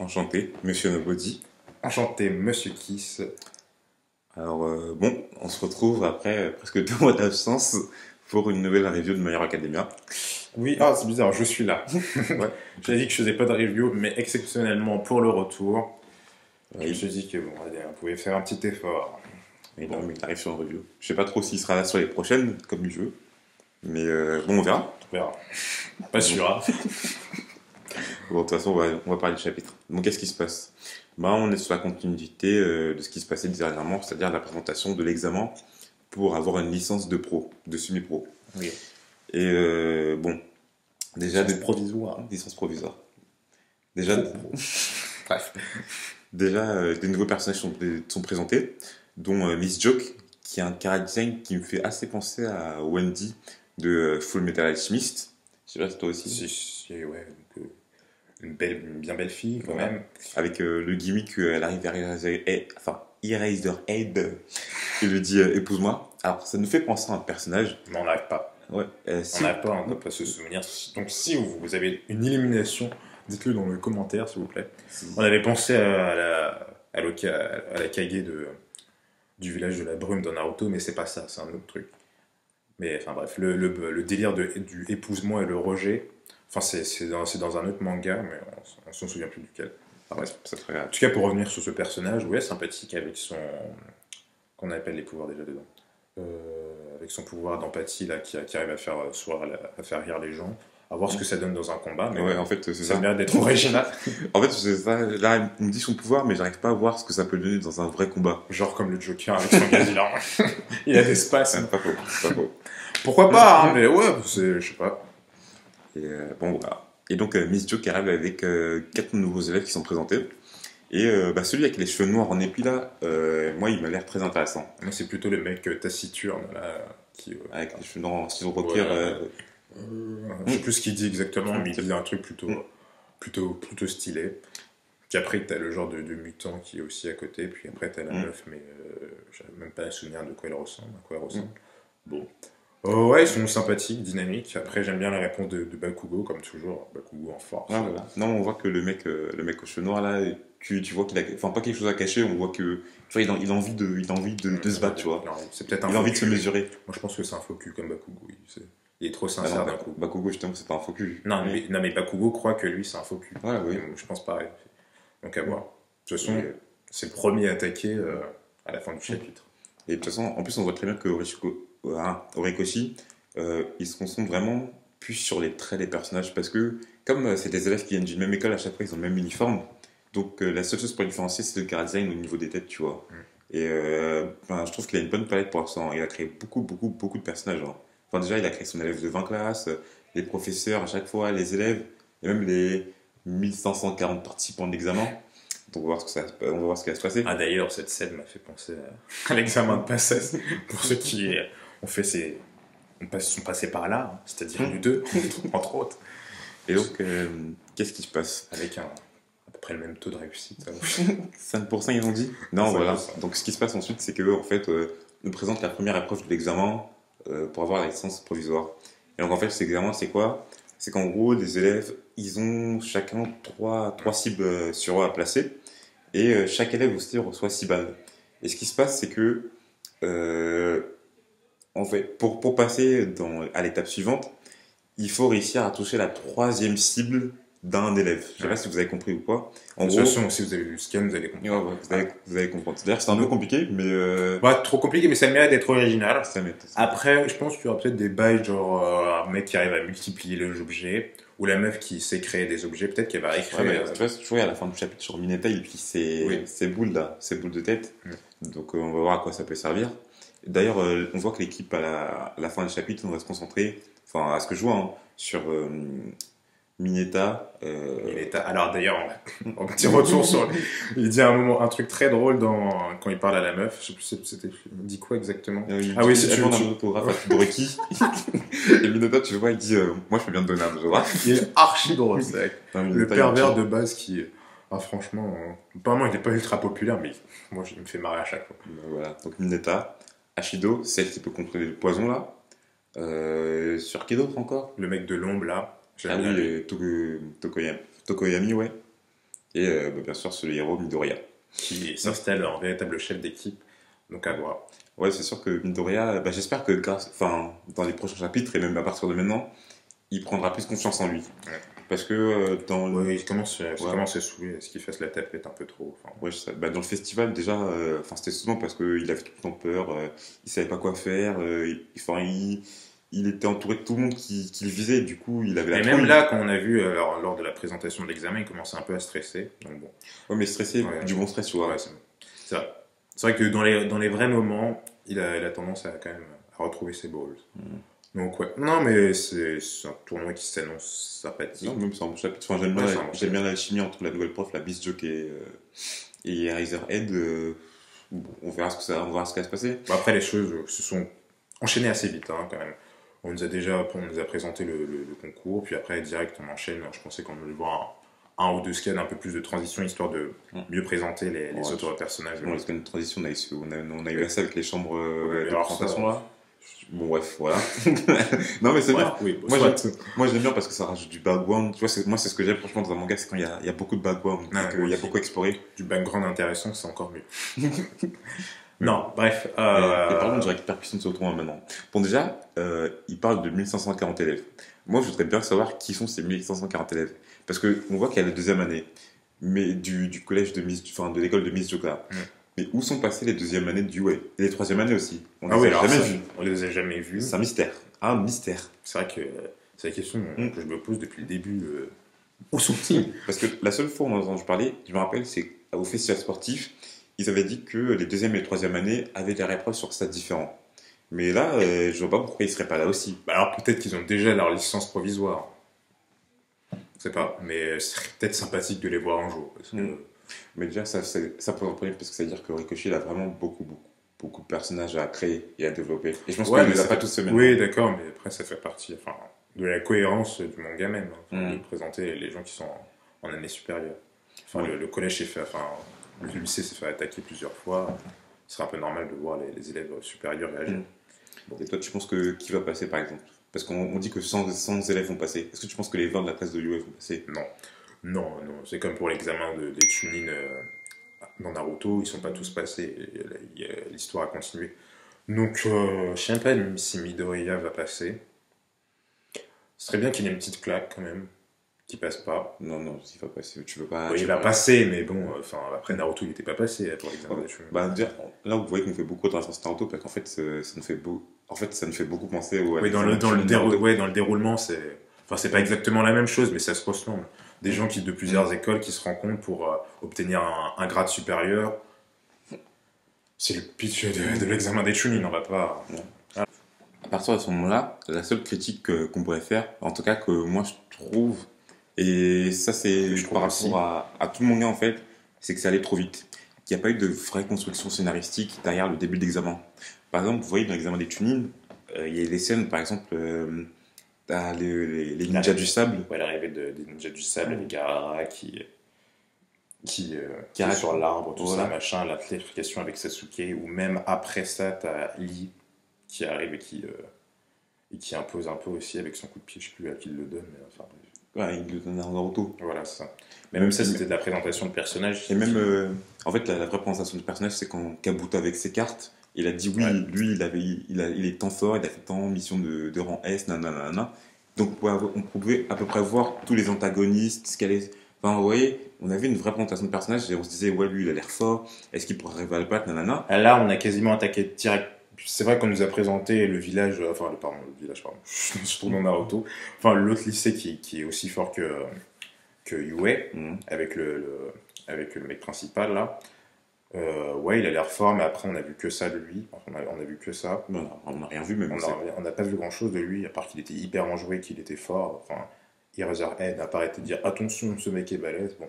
Enchanté, Monsieur Nobody. Enchanté, Monsieur Kiss. Alors, bon, on se retrouve après presque 2 mois d'absence pour une nouvelle review de My Hero Academia. Oui, c'est bizarre, je suis là. Ouais. J'ai dit que je faisais pas de review, mais exceptionnellement pour le retour, je me Oui, suis dit que bon, allez, on pouvait faire un petit effort. mais non, mais il arrive sur une review. Je sais pas trop s'il sera là sur les prochaines, comme du jeu. Mais bon, on verra. On verra. Pas sûr, hein. Bon, de toute façon, on va parler du chapitre. Donc, qu'est-ce qui se passe? Bah, on est sur la continuité de ce qui se passait dernièrement, c'est-à-dire la présentation de l'examen pour avoir une licence de pro, de semi-pro. Oui. Et bon, déjà C'est provisoire. licence provisoire. Déjà, Bref. Déjà, des nouveaux personnages sont présentés, dont Miss Joke, qui a un character design qui me fait assez penser à Wendy de Full Metal Alchemist. Je sais pas si toi aussi. Si, ouais. Donc, une bien belle fille, quand Voilà. même. Avec le gimmick, elle arrive vers Eraserhead et lui dit épouse-moi. Alors, ça nous fait penser à un personnage. Mais on n'arrive pas. Ouais, On n'arrive pas, on ne peut pas se souvenir. Donc, si vous avez une élimination, dites-le dans le commentaire, s'il vous plaît. On avait pensé à la Kage du village de la brume dans Naruto, mais c'est pas ça, c'est un autre truc. Mais enfin bref, le délire du épouse-moi et le rejet, enfin c'est dans un autre manga, mais on s'en souvient plus duquel. Enfin, bref. ça te regarde. En tout cas, pour revenir sur ce personnage, ouais, sympathique avec son. Qu'on appelle les pouvoirs déjà dedans. Avec son pouvoir d'empathie là, qui arrive à faire à faire rire les gens, à voir ce que ça donne dans un combat. Mais Ouais, en fait, c'est ça ça. mérite d'être original. En fait, c'est ça. Là, il me dit son pouvoir, mais j'arrive pas à voir ce que ça peut donner dans un vrai combat. Genre comme le Joker avec son gazilan. Il a des spasmes. Pas faux, pas faux. Pourquoi pas, hein, mais ouais, je sais pas. Et bon, voilà. Et donc, Miss Joke arrive avec 4 nouveaux élèves qui sont présentés. Et celui avec les cheveux noirs en épi là, moi, il m'a l'air très intéressant. Moi, c'est plutôt le mec taciturne là, qui. Avec les cheveux noirs en stylo rocker. Je sais plus ce qu'il dit exactement, mais il C'est- dit un truc plutôt stylé. Puis après, t'as le genre de mutant qui est aussi à côté, puis après, t'as la meuf, mais j'avais même pas un souvenir de quoi elle ressemble, à quoi elle ressemble. Bon. Ouais, ils sont sympathiques, dynamiques. Après, j'aime bien la réponse de Bakugo, comme toujours. Bakugo en force. Ouais, voilà. Non, on voit que le mec aux cheveux noirs là, tu vois qu'il a. Enfin, pas quelque chose à cacher, on voit que. Tu vois, il a envie de se battre, tu vois. C'est peut-être un Il a faux envie de se cul. mesurer. Moi, je pense que c'est un faux cul comme Bakugo. Il est trop Ah sincère non, d'un coup. Bakugo, justement, c'est pas un faux cul. Non, mais Bakugo croit que lui, c'est un faux cul. Ouais, oui. Je pense pareil. Donc, à voir. De toute façon, Et, c'est le premier attaqué à la fin du chapitre. et de toute façon, en plus, on voit très bien que Horikoshi, il se concentre vraiment plus sur les traits des personnages parce que, comme c'est des élèves qui viennent d'une même école, à chaque fois ils ont le même uniforme. Donc, la seule chose pour les différencier, c'est le character design au niveau des têtes, tu vois. Et je trouve qu'il a une bonne palette pour l'instant. Il a créé beaucoup de personnages. Hein. Enfin, déjà, il a créé son élève de 20 classes, les professeurs à chaque fois, les élèves, et même les 1540 participants de l'examen. Donc, on va voir ce qui va se passer. Ah, d'ailleurs, cette scène m'a fait penser à l'examen de passesse. Pour ceux qui sont passés par là, hein, c'est-à-dire nous deux, entre autres. Et donc, qu'est-ce qui se passe? Avec à peu près le même taux de réussite. 5% ils ont dit? Non, 5%. voilà. Donc ce qui se passe ensuite, c'est que en fait, nous présente la première épreuve de l'examen pour avoir la licence provisoire. Et donc en fait, cet examen, c'est quoi? C'est qu'en gros, les élèves, ils ont chacun trois cibles sur eux à placer. Et chaque élève aussi reçoit 6 balles. Et ce qui se passe, c'est que euh, en fait, pour passer à l'étape suivante, il faut réussir à toucher la 3e cible d'un élève. Je sais pas si vous avez compris ou pas. En De toute gros, façon, si vous avez vu le scan, vous allez comprendre. ouais, vous allez comprendre. C'est-à-dire que c'est un peu compliqué, mais Ouais, trop compliqué, mais ça mérite d'être original. ça m'aide. Après, je pense qu'il y aura peut-être des bails, genre un mec qui arrive à multiplier les objets, ou la meuf qui sait créer des objets, peut-être qu'elle va Ouais, réécrire. mais tu vois, je vois à la fin du chapitre sur Mineta, et puis Oui. ces boules là, ces boules de tête. Donc on va voir à quoi ça peut servir. D'ailleurs, on voit que l'équipe à la fin du chapitre, on va se concentrer, enfin à ce que je vois, hein, sur Mineta. Alors d'ailleurs, en petit retour sur. Il dit à un moment un truc très drôle quand il parle à la meuf. Je sais plus, c'était. Il dit quoi exactement? Ah oui, c'est tu un autographe à Todoroki. Et Mineta, tu le vois, il dit moi je peux bien te donner un autographe. Il est archi drôle, c'est vrai. Non, Le Mineta, pervers de base qui. Ah, franchement, apparemment, il n'est pas ultra populaire, mais moi, il me fait marrer à chaque fois. Voilà, donc Mineta, Ashido, celle qui peut contrôler le poison là. Sur qui d'autre encore? Le mec de l'ombre, là. Ah J'aime bien lui. oui, Tokoyami, ouais. Et bien sûr, c'est le héros Midoriya. qui s'installe en véritable chef d'équipe. Donc à voir. Ouais, c'est sûr que Midoriya, j'espère que enfin, dans les prochains chapitres, et même à partir de maintenant, il prendra plus confiance en lui. Ouais. Parce que dans le... Oui, il commence, ça Ouais. commence à saouler, ce qu'il fasse la tapette un peu trop. Enfin, Ouais, dans le festival, déjà, enfin, c'était souvent parce qu'il avait tout le temps peur, il savait pas quoi faire, enfin, il était entouré de tout le monde qui le visait, du coup, il avait la et trouille. même là, quand on a vu lors de la présentation de l'examen, il commençait un peu à stresser. Donc bon. Ouais, mais stressé, Ouais. du bon stress, tu vois. Ouais, c'est vrai. C'est vrai que dans les vrais moments, il a tendance à quand même à retrouver ses balls. Donc ouais. Non, mais c'est un tournoi qui s'annonce sympathique. Non, même c'est un bon chapitre. Enfin, j'aime Ouais, bien, c'est un bon j'aime bien l'alchimie entre la nouvelle prof, la Beast Jock et Eraserhead. Bon, on verra ce qui va se passer. Bon, après, les choses se sont enchaînées assez vite, hein, quand même. On nous a présenté le concours, puis après, direct, on enchaîne. Je pensais qu'on allait voir un ou deux scans, un peu plus de transition, histoire de mieux présenter les Ouais, autres personnages. Bon, la transition, on a eu ça avec les chambres Ouais, de alors présentation, ça, là. Bon, bref, voilà. Non, mais c'est ouais, bien. oui, bon, Moi, soit. moi, j'aime bien parce que ça rajoute du background. Tu vois, moi, c'est ce que j'aime franchement dans un manga, c'est quand il y a beaucoup de background, Ah, c'est qu'il y a oui. beaucoup exploré. Du background intéressant, c'est encore mieux. Non, bref. Et par contre, je récupère question de ce tournoi maintenant. Bon, déjà, il parle de 1540 élèves. Moi, je voudrais bien savoir qui sont ces 1540 élèves. Parce que on voit qu'il y a la deuxième année, mais du collège enfin, de l'école de Miss Joka. Mais où sont passées les deuxièmes années du UA? Et les troisième années aussi? On Ah les oui, a alors jamais ça, vus. on les a jamais vus. C'est un mystère. Un mystère. C'est vrai que c'est la question que je me pose depuis le début. Où sont-ils? Parce que la seule fois où on a entendu parler, je me rappelle, c'est au festival sportif, ils avaient dit que les deuxième et les troisième années avaient des épreuves sur stades différents. Mais là, je vois pas pourquoi ils seraient pas là aussi. Bah alors peut-être qu'ils ont déjà leur licence provisoire. Je sais pas, mais ce serait peut-être sympathique de les voir un jour. Parce que... Mais déjà, ça pose un problème parce que ça veut dire que Ricochet, il a vraiment beaucoup de personnages à créer et à développer. Et je pense Ouais, qu'il mais les a ça pas fait- tous semaines. Oui, d'accord, mais après ça fait partie enfin, de la cohérence du manga même. Hein, enfin, Mm. de présenter les gens qui sont en année supérieure. Enfin, Ouais. le collège s'est fait, enfin, le lycée s'est fait attaquer plusieurs fois. Ce serait un peu normal de voir les élèves supérieurs réagir. Et toi, tu penses que qui va passer par exemple? Parce qu'on dit que 100 élèves vont passer. Est-ce que tu penses que les 20 de la classe de UF vont passer? Non, non, non. C'est comme pour l'examen des Chunin dans Naruto, ils sont pas tous passés. L'histoire a continué. Donc, je sais pas si Midoriya va passer. Ce serait bien qu'il ait une petite claque quand même, qu'il passe pas. Non, non, il va passer. Tu peux pas. Ouais, tu il peux va pas. passer, mais bon, enfin, après Naruto, il était pas passé pour l'examen des Chunin. Bah, déjà, là, vous voyez qu'on fait beaucoup de références à Naruto parce qu'en fait, ça nous fait ça nous fait beaucoup penser au. Oui, dans le déroulement, c'est pas exactement la même chose, mais ça se ressemble. Des gens de plusieurs écoles qui se rencontrent pour obtenir un grade supérieur. C'est le pitch de l'examen des Chunin, on va pas. À partir de ce moment-là, la seule critique qu'on pourrait faire, en tout cas que moi je trouve, et ça c'est Je trouve par aussi. rapport à tout le manga en fait, c'est que ça allait trop vite. Il n'y a pas eu de vraie construction scénaristique derrière le début de l'examen. Par exemple, vous voyez dans l'examen des Chunin, il y a des scènes, par exemple, t'as les ninjas du sable. Ouais, l'arrivée des ninjas du sable avec Gaara qui Qui est arrête. sur l'arbre, tout Voilà. ça, machin, la clarification avec Sasuke, ou même après ça, t'as Lee qui arrive et qui impose un peu aussi avec son coup de pied, je sais plus à qui il le donne, mais enfin bref. Ouais, il le donne à Naruto. Voilà, c'est ça. Mais même ça, c'était de la présentation de personnages. Et même, en fait, la vraie présentation du personnage, c'est quand Kabuto avec ses cartes, il a dit oui, Ouais. lui, il est tant fort, il a fait tant mission de rang S, nanana. Donc, on pouvait à peu près voir tous les antagonistes, ce qu'elle est. Enfin, vous voyez, on avait une vraie présentation de personnage et on se disait, ouais, lui, il a l'air fort, est-ce qu'il pourrait arriver à le battre, nanana. Là, on a quasiment attaqué direct. C'est vrai qu'on nous a présenté le village, pardon, je tourne dans Naruto. Enfin, l'autre lycée qui est aussi fort que Yue, avec avec le mec principal là. Ouais, il a l'air fort, mais après on a vu que ça de lui. Enfin, on a vu que ça. On n'a rien vu, même. On n'a pas vu grand chose de lui, à part qu'il était hyper enjoué, qu'il était fort. Enfin, Eraserhead n'a pas arrêté de dire attention, ce mec est balèze. Bon.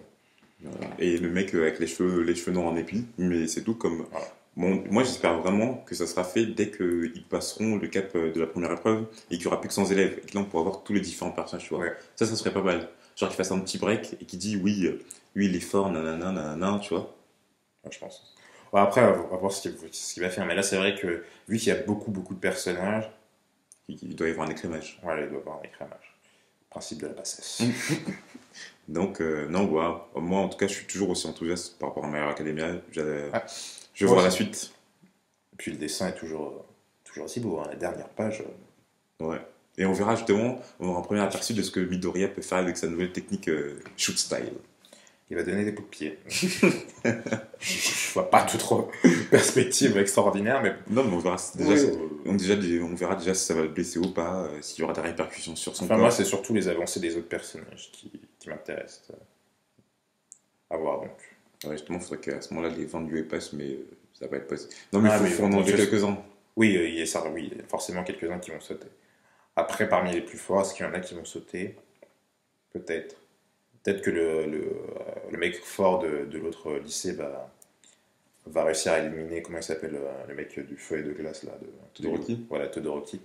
Et le mec avec les cheveux noirs en épi, mais c'est tout comme. Voilà. Bon, moi j'espère vraiment que ça sera fait dès qu'ils passeront le cap de la première épreuve et qu'il n'y aura plus que 100 élèves. Et que là on pourra voir tous les différents personnages, tu vois. Ouais. Ça serait pas mal. Genre qu'il fasse un petit break et qu'il dit oui, lui il est fort, nanana, nanana, tu vois. Ouais, je pense. Ouais, après, on va voir ce qu'il va faire. Mais là, c'est vrai que vu qu'il y a beaucoup de personnages, Il doit y avoir un écrémage. voilà, il doit y avoir un écrémage. Principe de la bassesse. Donc, non, voilà. Moi, en tout cas, je suis toujours aussi enthousiaste par rapport à My Hero Academia. Ah, Je vais moi voir la aussi. suite. Et puis le dessin est toujours aussi beau, hein. La dernière page. Ouais. Et on verra justement, on aura un premier aperçu de ce que Midoriya peut faire avec sa nouvelle technique shoot style. Il va donner des coups de pied. Je vois pas tout trop perspective extraordinaire, mais Non, mais on verra déjà, oui, on verra déjà si ça va le blesser ou pas, s'il y aura des répercussions sur son enfin, moi, corps. c'est surtout les avancées des autres personnages qui m'intéressent à voir. Donc. Ouais, justement, il faudrait qu'à ce moment-là, les ventes lui passent, mais ça va pas être possible. Non, mais Ah, il mais faut en enlever quelques-uns. Oui, il y a ça, oui, il y a forcément quelques-uns qui vont sauter. Après, parmi les plus forts, est-ce qu'il y en a qui vont sauter? Peut-être. Peut-être que le mec fort de l'autre lycée va réussir à éliminer, comment il s'appelle, le mec du feu et de glace, là. Todoroki. Voilà, Todoroki.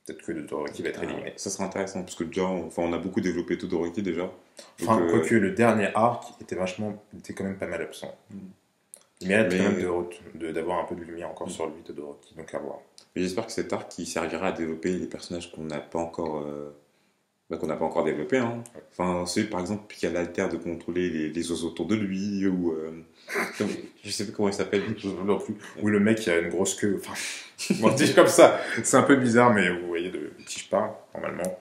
Peut-être que Todoroki va être éliminé. Ça sera intéressant, parce que déjà, on a beaucoup développé Todoroki déjà. Donc, Enfin, quoique le dernier arc était quand même pas mal absent. Il mérite quand même d'avoir un peu de lumière encore sur lui, Todoroki, donc à voir. mais j'espère que cet arc qui servira à développer les personnages qu'on n'a pas encore développés. Hein. Enfin, celui par exemple qui a l'alter de contrôler les oiseaux autour de lui, ou je sais plus comment il s'appelle. Non plus. Ou le mec qui a une grosse queue. Enfin, bon, dit comme ça, c'est un peu bizarre, mais vous voyez de qui je parle, normalement.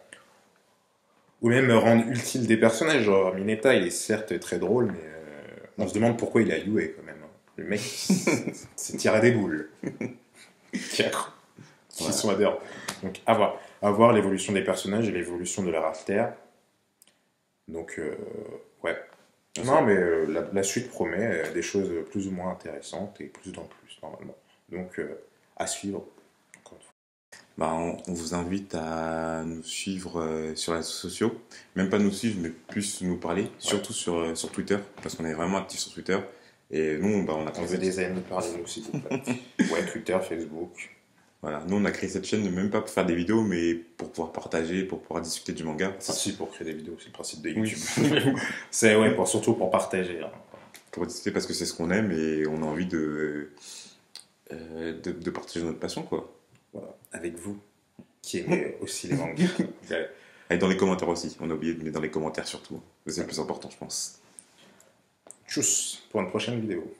Ou même rendre utile des personnages. Genre, Mineta, il est certes très drôle, mais on se demande pourquoi il a Yue quand même. Le mec, c'est tiré des boules. Qui sont adhérents. Donc, à voir. À voir l'évolution des personnages et l'évolution de leur alter. Donc, ouais. Non, mais la suite promet des choses plus ou moins intéressantes et plus dans plus, normalement. Donc, à suivre. Encore une fois. Bah, on vous invite à nous suivre sur les réseaux sociaux. Même pas nous suivre, mais plus nous parler. Ouais. Surtout sur Twitter, parce qu'on est vraiment actifs sur Twitter. Et nous, bah, on a On veut des amis, parlez-nous, s'il vous plaît. Ouais, Twitter, Facebook. Voilà, nous on a créé cette chaîne même pas pour faire des vidéos, mais pour pouvoir partager, pour pouvoir discuter du manga. Enfin, si, pour créer des vidéos, c'est le principe de YouTube. Oui. C'est ouais, surtout pour partager. Hein. Pour discuter parce que c'est ce qu'on aime et on a envie de partager notre passion, quoi. Voilà, avec vous, qui aimez aussi les mangas. Et dans les commentaires aussi, on a oublié de mettre dans les commentaires surtout. C'est le plus important, je pense. Tchuss, pour une prochaine vidéo.